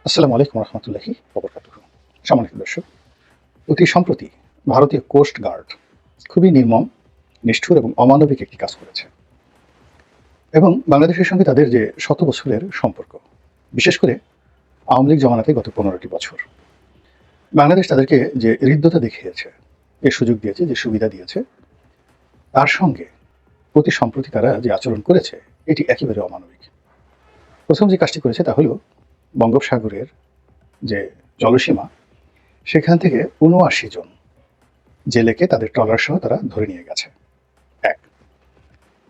আসসালামু আলাইকুম রহমতুল্লাহি ওবরাকাতুহু। সম্মানিত দর্শক, অতি সম্প্রতি ভারতীয় কোস্ট গার্ড খুবই নির্মম, নিষ্ঠুর এবং অমানবিক একটি কাজ করেছে এবং বাংলাদেশের সঙ্গে তাদের যে শত বছরের সম্পর্ক, বিশেষ করে আওয়ামী লীগ জমানাতে গত 15টি বছর বাংলাদেশ তাদেরকে যে হৃদ্যতা দেখিয়েছে, যে সুযোগ দিয়েছে, যে সুবিধা দিয়েছে, তার সঙ্গে অতি সম্প্রতি তারা যে আচরণ করেছে এটি একেবারে অমানবিক। প্রথম যে কাজটি করেছে তা হলো বঙ্গোপসাগরের যে জলসীমা, সেখান থেকে ৭৯ জন জেলেকে তাদের ট্রলার সহ তারা ধরে নিয়ে গেছে। এক,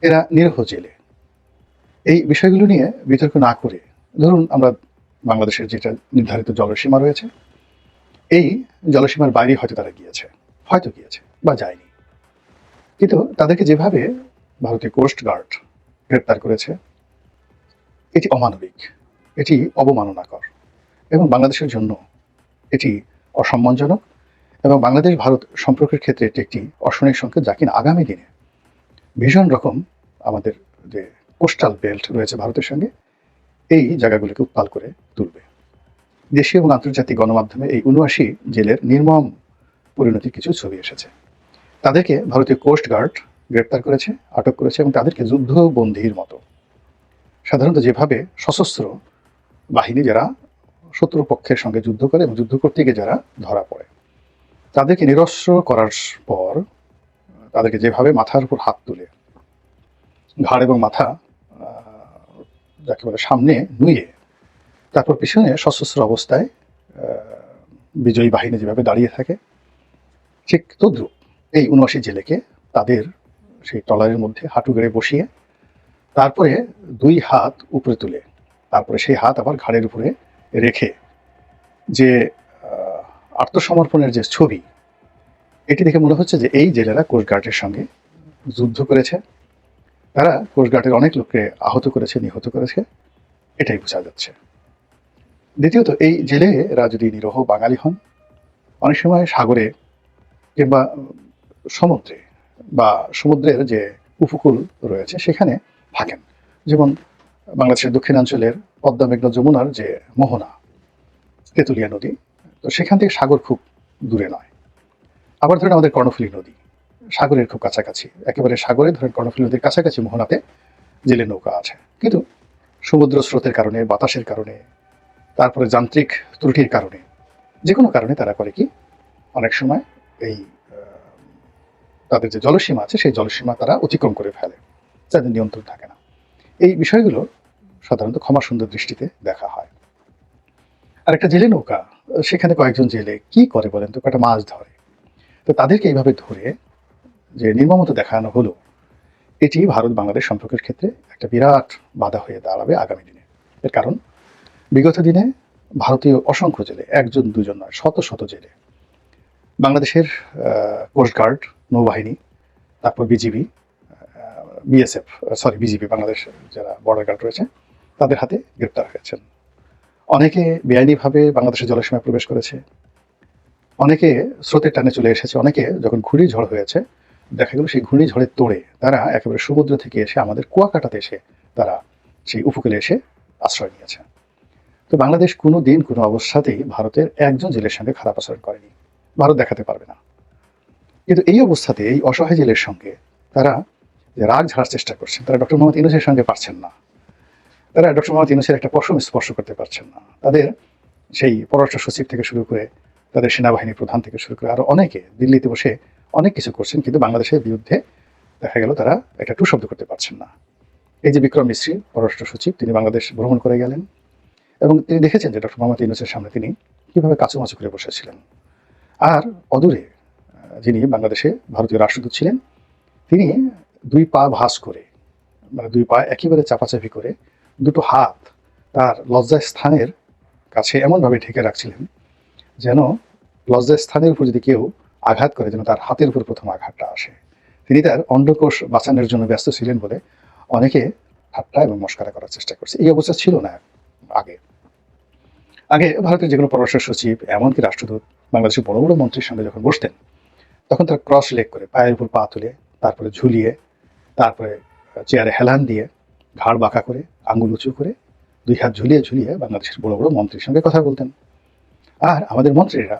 এরা নিরীহ জেলে। এই বিষয়গুলো নিয়ে বিতর্ক না করে, ধরুন আমরা বাংলাদেশের যেটা নির্ধারিত জলসীমা রয়েছে, এই জলসীমার বাইরে হয়তো তারা গিয়েছে, বা যায়নি, কিন্তু তাদেরকে যেভাবে ভারতীয় কোস্ট গার্ড গ্রেপ্তার করেছে এটি অমানবিক, এটি অবমাননাকর এবং বাংলাদেশের জন্য এটি অসম্মানজনক এবং বাংলাদেশ ভারত সম্পর্কের ক্ষেত্রে এটি একটি অশনিক সংকেত, যা কিনা আগামী দিনে ভীষণ রকম আমাদের যে কোস্টাল বেল্ট রয়েছে ভারতের সঙ্গে, এই জায়গাগুলোকে উত্তাল করে তুলবে। দেশীয় এবং আন্তর্জাতিক গণমাধ্যমে এই ৭৯ জেলের নির্মম পরিণতির কিছু ছবি এসেছে। তাদেরকে ভারতীয় কোস্ট গার্ড গ্রেপ্তার করেছে, আটক করেছে এবং তাদেরকে যুদ্ধবন্দীর মতো, সাধারণত যেভাবে সশস্ত্র বাহিনী যারা শত্রুপক্ষের সঙ্গে যুদ্ধ করে এবং যুদ্ধ করতে গিয়ে যারা ধরা পড়ে, তাদেরকে নিরস্ত্র করার পর তাদেরকে যেভাবে মাথার উপর হাত তুলে ঘাড় এবং মাথা যাকে বলে সামনে নুয়ে, তারপর পিছনে সশস্ত্র অবস্থায় বিজয়ী বাহিনী যেভাবে দাঁড়িয়ে থাকে, ঠিক তদ্রুপ এই ৭৯ জেলেকে তাদের সেই ট্রলারের মধ্যে হাঁটু গেড়ে বসিয়ে, তারপরে 2 হাত উপরে তুলে, তারপরে সেই হাত আবার ঘাড়ের উপরে রেখে যে আত্মসমর্পণের যে ছবি, এটি দেখে মনে হচ্ছে যে এই জেলেরা কোস্টগার্ডের সঙ্গে যুদ্ধ করেছে, তারা কোস্টগার্ডের অনেক লোককে আহত করেছে, নিহত করেছে, এটাই বোঝা যাচ্ছে। দ্বিতীয়ত, এই জেলেরা যদি নিরীহ বাঙালি হন, অনেক সময় সাগরে কিংবা সমুদ্রে বা সমুদ্রের যে উপকূল রয়েছে সেখানে থাকেন, যেমন বাংলাদেশের দক্ষিণাঞ্চলের পদ্মা, মেঘনা, যমুনার যে মোহনা, তেঁতুলিয়া নদী, তো সেখান থেকে সাগর খুব দূরে নয়। আবার ধরেন আমাদের কর্ণফুলী নদী, সাগরের খুব কাছাকাছি, একেবারে সাগরে ধরেন কর্ণফুলী নদীর কাছাকাছি মোহনাতে জেলে নৌকা আছে, কিন্তু সমুদ্র স্রোতের কারণে, বাতাসের কারণে, তারপরে যান্ত্রিক ত্রুটির কারণে, যে কোনো কারণে তারা করে কি, অনেক সময় এই তাদের যে জলসীমা আছে সেই জলসীমা তারা অতিক্রম করে ফেলে, যাদের নিয়ন্ত্রণ থাকে না। এই বিষয়গুলো সাধারণত ক্ষমা সুন্দর দৃষ্টিতে দেখা হয়। আর একটা জেলে নৌকা, সেখানে কয়েকজন জেলে কি করে বলেন তো, কয়েকটা মাছ ধরে, তো তাদেরকে এইভাবে ধরে যে নির্মমতা দেখানো হলো, এটি ভারত বাংলাদেশ সম্পর্কের ক্ষেত্রে একটা বিরাট বাধা হয়ে দাঁড়াবে আগামী দিনে। এর কারণ, বিগত দিনে ভারতীয় অসংখ্য জেলে, একজন দুজন নয়, শত শত জেলে বাংলাদেশের কোস্টগার্ড, নৌবাহিনী, তারপর বিজিবি, বিজিবি, বাংলাদেশ যারা বর্ডার গার্ড রয়েছে, তাদের হাতে গ্রেপ্তার হয়েছেন। অনেকে বেআইনিভাবে বাংলাদেশের জলসীমায় প্রবেশ করেছে, অনেকে স্রোতের টানে চলে এসেছে, অনেকে যখন ঘূর্ণিঝড় হয়েছে দেখা গেল সেই ঘূর্ণিঝড়ের তোড়ে তারা একেবারে সমুদ্র থেকে এসে আমাদের কুয়াকাটাতে এসে তারা সেই উপকূলে এসে আশ্রয় নিয়েছে। তো বাংলাদেশ কোনো দিন কোনো অবস্থাতেই ভারতের একজন জেলের সঙ্গে খারাপ আচরণ করেনি, ভারত দেখাতে পারবে না। কিন্তু এই অবস্থাতে এই অসহায় জেলের সঙ্গে তারা যে রাগ ঝাড়ার চেষ্টা করছেন, তারা ডক্টর মোহাম্মদ ইউনূসের সঙ্গে পারছেন না, তারা ডক্টর মোহাম্মদ ইউনূসের একটা পশম স্পর্শ করতে পারছেন না, তাদের সেই পররাষ্ট্র সচিব থেকে শুরু করে, তাদের সেনাবাহিনী প্রধান থেকে শুরু করে আরো অনেকে দিল্লিতে বসে অনেক কিছু করছেন, কিন্তু বাংলাদেশের বিরুদ্ধে দেখা গেল তারা একটা টু শব্দ করতে পারছেন না। এই যে বিক্রম মিশ্রি পররাষ্ট্র সচিব, তিনি বাংলাদেশ ভ্রমণ করে গেলেন এবং তিনি দেখেছেন যে ডক্টর মোহাম্মদ ইউনূসের সামনে তিনি কিভাবে কাচুমাচু করে বসেছিলেন। আর অদূরে যিনি বাংলাদেশে ভারতীয় রাষ্ট্রদূত ছিলেন, তিনি 2 পা ভাঁজ করে, মানে 2 পা একেবারে চাপাচাপি করে, দুটো হাত তার লজ্জাস্থানের কাছে এমনভাবে ঢেকে রাখছিলেন যেন লজ্জাস্থানের উপর যদি কেউ আঘাত করে যেন তার হাতের উপর প্রথম আঘাতটা আসে। তিনি তার অন্ডকোষ বাঁচানোর জন্য ব্যস্ত ছিলেন বলে অনেকে ঠাট্টা এবং মস্করা করার চেষ্টা করছে। এই অবস্থা ছিল না আগে। আগে ভারতের যে কোনো পররাষ্ট্র সচিব, এমনকি রাষ্ট্রদূত বাংলাদেশের বড় বড় মন্ত্রীর সঙ্গে যখন বসতেন, তখন তারা ক্রস লেগ করে পায়ের উপর পা তুলে, তারপরে ঝুলিয়ে, তারপরে চেয়ারে হেলান দিয়ে, ঘাড় বাঁকা করে, আঙুল উঁচু করে দুই হাত ঝুলিয়ে ঝুলিয়ে বাংলাদেশের বড় বড় মন্ত্রীর সঙ্গে কথা বলতেন। আর আমাদের মন্ত্রীরা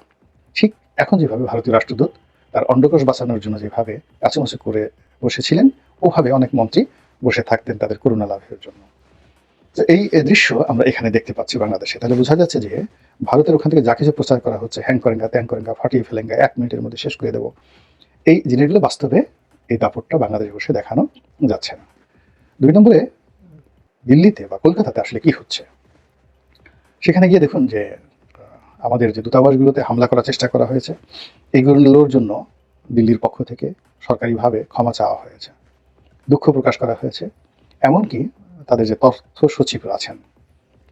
ঠিক এখন যেভাবে ভারতীয় রাষ্ট্রদূত তার অন্ডকোষ বাঁচানোর জন্য যেভাবে কাছামাছি করে বসেছিলেন, ওভাবে অনেক মন্ত্রী বসে থাকতেন তাদের করুণা লাভের জন্য। তো এই দৃশ্য আমরা এখানে দেখতে পাচ্ছি বাংলাদেশে। তাহলে বোঝা যাচ্ছে যে ভারতের ওখান থেকে যা কিছু প্রচার করা হচ্ছে, হ্যাং করেঙ্গা ত্যাং করেঙ্গা ফাটিয়ে ফেলেঙ্গা 1 মিনিটের মধ্যে শেষ করে দেবো, এই জিনিসগুলো বাস্তবে এই দাপটটা বাংলাদেশে বসে দেখানো যাচ্ছে না। 2 নম্বরে, দিল্লিতে বা কলকাতাতে আসলে কি হচ্ছে সেখানে গিয়ে দেখুন যে আমাদের যে দূতাবাসগুলোতে হামলা করার চেষ্টা করা হয়েছে, এইগুলোর জন্য দিল্লির পক্ষ থেকে সরকারিভাবে ক্ষমা চাওয়া হয়েছে, দুঃখ প্রকাশ করা হয়েছে। এমনকি তাদের যে তথ্য সচিব আছেন,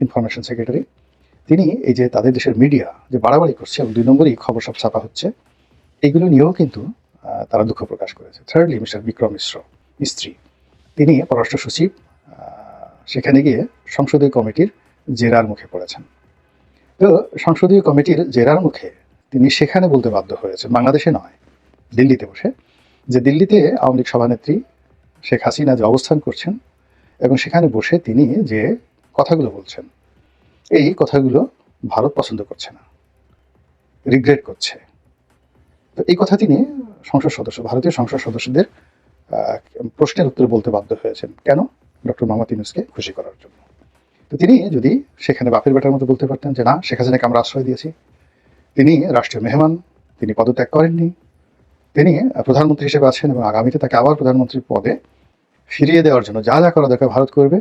ইনফরমেশন সেক্রেটারি, তিনি এই যে তাদের দেশের মিডিয়া যে বাড়াবাড়ি করছে এবং 2 নম্বরই খবর সব ছাপা হচ্ছে, এইগুলো নিয়েও কিন্তু তারা দুঃখ প্রকাশ করেছে। থার্ডলি, মিস্টার বিক্রম মিস্ত্রি, তিনি পররাষ্ট্র সচিব, সেখানে গিয়ে সংসদীয় কমিটির জেরার মুখে পড়েছেন। তো সংসদীয় কমিটির জেরার মুখে তিনি সেখানে বলতে বাধ্য হয়েছে, বাংলাদেশে নয়, দিল্লিতে বসে, যে দিল্লিতে আওয়ামী লীগ সভানেত্রী শেখ হাসিনা যে অবস্থান করছেন এবং সেখানে বসে তিনি যে কথাগুলো বলছেন, এই কথাগুলো ভারত পছন্দ করছে না, রিগ্রেট করছে। তো এই কথা তিনি ভারতীয় সংসদ সদস্যদের প্রশ্নের উত্তরে বলতে বাধ্য হয়েছেন। কেন? ডক্টর মোহাম্মদ ইউনূসকে খুশি করার জন্য। তো তিনি যদি সেখানে বাপের বেটার মতো বলতে পারতেন যে না, শেখ হাসিনাকে আমরা আশ্রয় দিয়েছি, তিনি রাষ্ট্রীয় মেহমান, তিনি পদত্যাগ করেননি, তিনি প্রধানমন্ত্রী হিসেবে আছেন এবং আগামীতে তাকে আবার প্রধানমন্ত্রীর পদে ফিরিয়ে দেওয়ার জন্য যা যা করা দরকার ভারত করবে,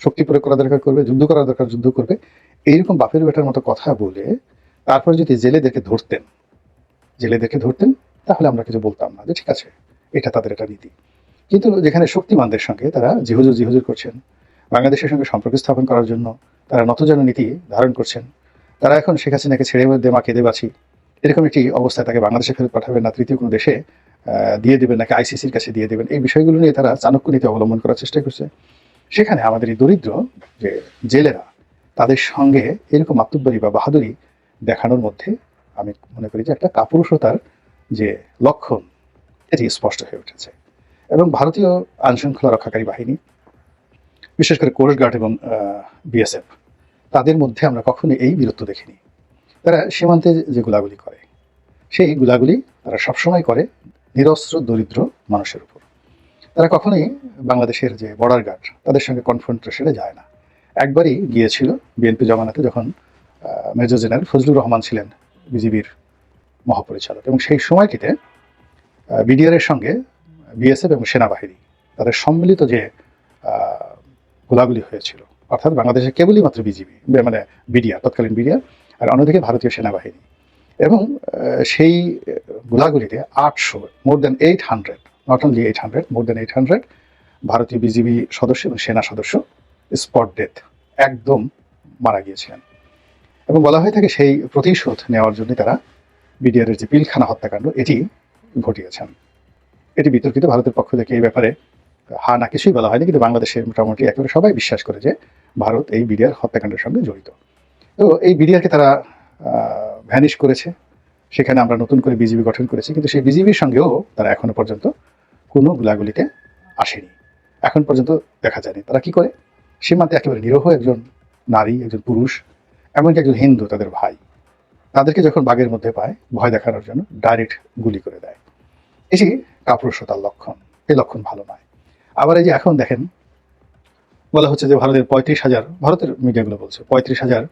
শক্তি প্রয়োগ করা দরকার করবে, যুদ্ধ করা দরকার যুদ্ধ করবে, এইরকম বাপের বেটার মতো কথা বলে তারপর যদি জেলে দেখে ধরতেন, তাহলে আমরা কিছু বলতাম না, যে ঠিক আছে, এটা তাদের একটা নীতি। কিন্তু যেখানে শক্তিমানদের সঙ্গে তারা জিহুজুর করছেন, বাংলাদেশের সঙ্গে সম্পর্ক স্থাপন করার জন্য তারা নতজান নীতি ধারণ করছেন, তারা এখন শেখ হাসিনাকে ছেড়ে দে মা কেঁদে বাঁচি, এরকম একটি অবস্থায় তাকে বাংলাদেশে ফেরত পাঠাবেন না, তৃতীয় কোনো দেশে দিয়ে দেবেন নাকি আইসিসির কাছে দিয়ে দেবেন, এই বিষয়গুলো নিয়ে তারা চাণক্য নীতি অবলম্বন করার চেষ্টা করছে। সেখানে আমাদের এই দরিদ্র যে জেলেরা, তাদের সঙ্গে এরকম মাতুব্বরি বা বাহাদুরি দেখানোর মধ্যে আমি মনে করি যে একটা কাপুরুষতার যে লক্ষণ, এটি স্পষ্ট হয়ে উঠেছে। এবং ভারতীয় আইনশৃঙ্খলা রক্ষাকারী বাহিনী, বিশেষ করে কোস্ট গার্ড এবং বিএসএফ, তাদের মধ্যে আমরা কখনোই এই বীরত্ব দেখিনি। তারা সীমান্তে যে গুলাগুলি করে, সেই গুলাগুলি তারা সবসময় করে নিরস্ত্র দরিদ্র মানুষের উপর। তারা কখনোই বাংলাদেশের যে বর্ডার গার্ড, তাদের সঙ্গে কনফ্রন্টেশনে যায় না। একবারই গিয়েছিল বিএনপি জমানাতে, যখন মেজর জেনারেল ফজলুর রহমান ছিলেন বিজিবির মহাপরিচালক, এবং সেই সময়টিতে বিডিআরের সঙ্গে বিএসএফ এবং সেনাবাহিনী তাদের সম্মিলিত যে গোলাগুলি হয়েছিল, অর্থাৎ বাংলাদেশে কেবলই মাত্র বিজিবি মানে বিডিআর, তৎকালীন বিডিআর, আর অন্যদিকে ভারতীয় সেনাবাহিনী, এবং সেই গোলাগুলিতে 800, more than 800, not only 800, more than 800 ভারতীয় বিজিবি সদস্য এবং সেনা সদস্য স্পট ডেথ, একদম মারা গিয়েছিলেন। এবং বলা হয়ে থাকে সেই প্রতিশোধ নেওয়ার জন্য তারা বিডিআরের যে পিলখানা হত্যাকাণ্ড, এটি ঘটিয়েছেন। এটি বিতর্কিত, ভারতের পক্ষ থেকে এই ব্যাপারে হা না কিছুই বলা হয়নি, কিন্তু বাংলাদেশের মোটামুটি একেবারে সবাই বিশ্বাস করে যে ভারত এই বিডিআর হত্যাকাণ্ডের সঙ্গে জড়িত। তো এই বিডিআরকে তারা ভ্যানিশ করেছে, সেখানে আমরা নতুন করে বিজিবি গঠন করেছি, কিন্তু সেই বিজিবির সঙ্গেও তারা এখনো পর্যন্ত কোনো গুলাগুলিতে আসেনি, এখন পর্যন্ত দেখা যায়নি। তারা কি করে? সীমান্তে একেবারে নিরীহ একজন নারী, একজন পুরুষ, এমনকি একজন হিন্দু, তাদের ভাই, তাদেরকে যখন বাগের মধ্যে পায়, ভয় দেখানোর জন্য ডাইরেক্ট গুলি করে দেয়। এটি কাপুরুষতার লক্ষণ, এই লক্ষণ ভালো নয়। আবার এই যে এখন দেখেন, বলা হচ্ছে যে ভারতের 35,000, ভারতের মিডিয়াগুলো বলছে 35,000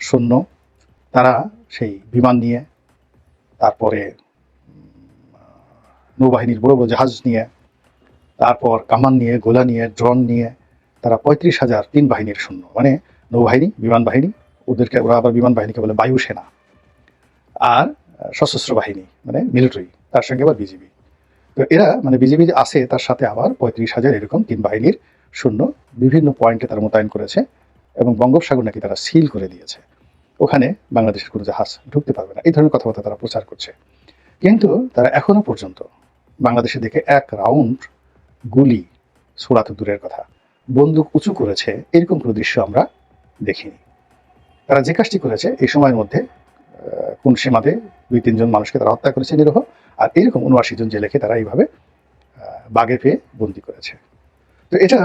সৈন্য, তারা সেই বিমান নিয়ে, তারপরে নৌবাহিনীর বড় বড় জাহাজ নিয়ে, তারপর কামান নিয়ে, গোলা নিয়ে, ড্রোন নিয়ে, তারা 35,000 তিন বাহিনীর সৈন্য, মানে নৌবাহিনী, বিমান বাহিনী, ওরা আবার বিমান বাহিনীকে বলে বায়ুসেনা, আর সশস্ত্র বাহিনী মানে মিলিটারি, তার সঙ্গে আবার বিজিবি। তো এরা মানে বিজিবি আছে, তার সাথে আবার 35,000 এরকম তিন বাহিনীর সৈন্য বিভিন্ন পয়েন্টে তারা মোতায়েন করেছে, এবং বঙ্গোপসাগর নাকি তারা সিল করে দিয়েছে, ওখানে বাংলাদেশের কোনো জাহাজ ঢুকতে পারবে না, এই ধরনের কথাবার্তা তারা প্রচার করছে। কিন্তু তারা এখনো পর্যন্ত বাংলাদেশের দিকে এক রাউন্ড গুলি ছোড়া তো দূরের কথা, বন্দুক উঁচু করেছে, এরকম কোনো দৃশ্য আমরা দেখিনি। তারা যে কাজটি করেছে, এই সময়ের মধ্যে কোন সীমাতে 2-3 জন মানুষকে তারা হত্যা করেছে নিরীহ, আর এরকম 79 জন জেলেকে তারা এইভাবে বাগে পেয়ে বন্দি করেছে। তো এটা